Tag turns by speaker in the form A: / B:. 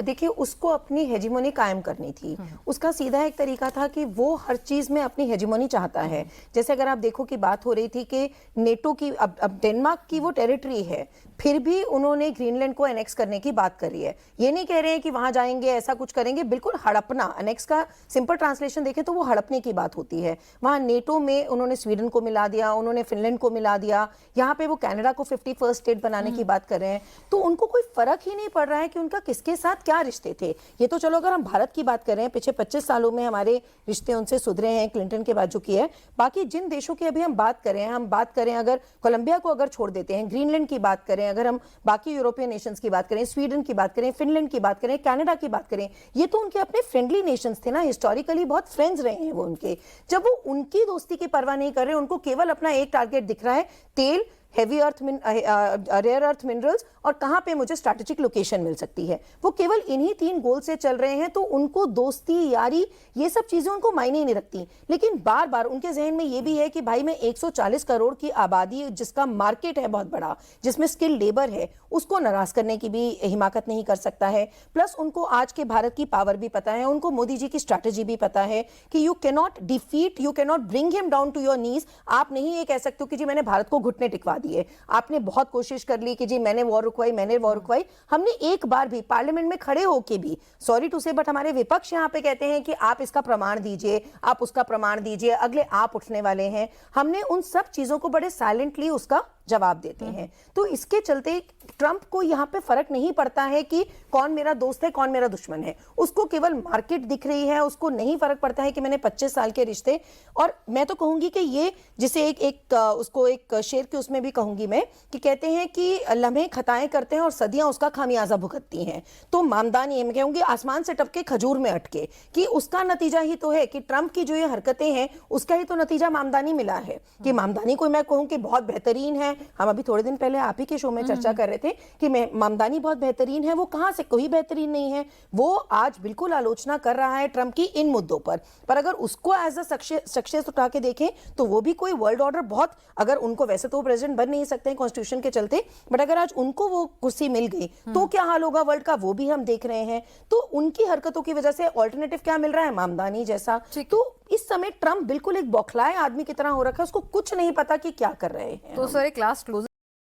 A: देखिए उसको अपनी हेजिमोनी कायम करनी थी। उसका सीधा एक तरीका था कि वो हर चीज में अपनी हेजिमोनी चाहता है। जैसे अगर आप देखो कि बात हो रही थी कि नेटो की, अब डेनमार्क की वो टेरिटरी है, फिर भी उन्होंने ग्रीनलैंड को एनेक्स करने की बात करी है। ये नहीं कह रहे हैं कि वहां जाएंगे ऐसा कुछ करेंगे, बिल्कुल हड़पना। एनेक्स का सिंपल ट्रांसलेशन देखें तो वो हड़पने की बात होती है। वहां नेटो में उन्होंने स्वीडन को मिला दिया, उन्होंने फिनलैंड को मिला दिया, यहाँ पे वो कनाडा को 51st स्टेट बनाने की बात कर रहे हैं। तो उनको कोई फर्क ही नहीं पड़ रहा है कि उनका किसके साथ क्या रिश्ते थे। ये तो चलो अगर हम भारत की बात कर रहे हैं, पिछले 25 सालों में हमारे रिश्ते उनसे सुधरे हैं, क्लिंटन के बाद जो किया है। बाकी जिन देशों की अभी हम बात करें, अगर कोलंबिया को अगर छोड़ देते हैं, ग्रीनलैंड की बात करें, अगर हम बाकी यूरोपियन नेशंस की बात करें, स्वीडन की बात करें, फिनलैंड की बात करें, कनाडा की बात करें, ये तो उनके अपने फ्रेंडली नेशंस थे ना, हिस्टोरिकली बहुत फ्रेंड्स रहे हैं वो उनके। जब वो उनकी दोस्ती की परवाह नहीं कर रहे, उनको केवल अपना एक टारगेट दिख रहा है, तेल, हेवी अर्थ, रेयर अर्थ मिनरल्स, और कहां पे मुझे स्ट्रैटेजिक लोकेशन मिल सकती है, वो केवल इन्हीं 3 गोल से चल रहे हैं। तो उनको दोस्ती, यारी, ये सब चीजें उनको मायने ही नहीं रखती। लेकिन बार बार उनके जहन में ये भी है कि भाई मैं 140 करोड़ की आबादी, जिसका मार्केट है बहुत बड़ा, जिसमें स्किल लेबर है, उसको नाराज करने की भी हिमाकत नहीं कर सकता है। प्लस उनको आज के भारत की पावर भी पता है, उनको मोदी जी की स्ट्रैटेजी भी पता है कि you cannot defeat, you cannot bring him down to your knees. आप नहीं ये कह सकते हो कि जी मैंने भारत को घुटने टिकवा दिए। आपने बहुत कोशिश कर ली कि जी मैंने वॉर रुकवाई। हमने एक बार भी पार्लियामेंट में खड़े होके भी, सॉरी टू से, बट हमारे विपक्ष यहाँ पे कहते हैं कि आप इसका प्रमाण दीजिए, आप उसका प्रमाण दीजिए, अगले आप उठने वाले हैं। हमने उन सब चीजों को बड़े साइलेंटली उसका जवाब देते हैं। तो इसके चलते ट्रंप को यहां पे फर्क नहीं पड़ता है कि कौन मेरा दोस्त है, कौन मेरा दुश्मन है। उसको केवल मार्केट दिख रही है, उसको नहीं फर्क पड़ता है कि मैंने 25 साल के रिश्ते। और मैं तो कहूंगी कि ये जिसे उसको एक शेर के उसमें भी कहूंगी मैं, कि कहते हैं कि लम्हे खताएं करते हैं और सदियां उसका खामियाजा भुगतती हैं। तो मामदानी, मैं कहूंगी आसमान से टपके खजूर में अटके, कि उसका नतीजा ही तो है कि ट्रंप की जो ये हरकतें हैं उसका ही तो नतीजा मामदानी मिला है। कि मामदानी को मैं कहूं कि बहुत बेहतरीन है। हम अभी थोड़े दिन पहले आप ही के शो में चर्चा कर रहे थे कि मामदानी बहुत बेहतरीन है। वो कहां से, कोई बेहतरीन नहीं है। वो आज बिल्कुल आलोचना कर रहा है ट्रंप की इन मुद्दों पर अगर उसको एज अ सक्सेस उठा के देखें तो वो भी कोई वर्ल्ड ऑर्डर बहुत, अगर उनको, वैसे तो वो प्रेसिडेंट बन नहीं सकते हैं कॉन्स्टिट्यूशन के चलते, बट अगर आज उनको वो कुर्सी मिल गई तो क्या हाल होगा वर्ल्ड का, वो भी हम देख रहे हैं। तो उनकी हरकतों की वजह से ऑल्टरनेटिव क्या मिल रहा है, मामदानी जैसा। तो इस समय ट्रंप बिल्कुल एक बौखलाए आदमी की तरह हो रखा है, उसको कुछ नहीं पता कि क्या कर रहे हैं।
B: तो सर एक लास्ट क्लोज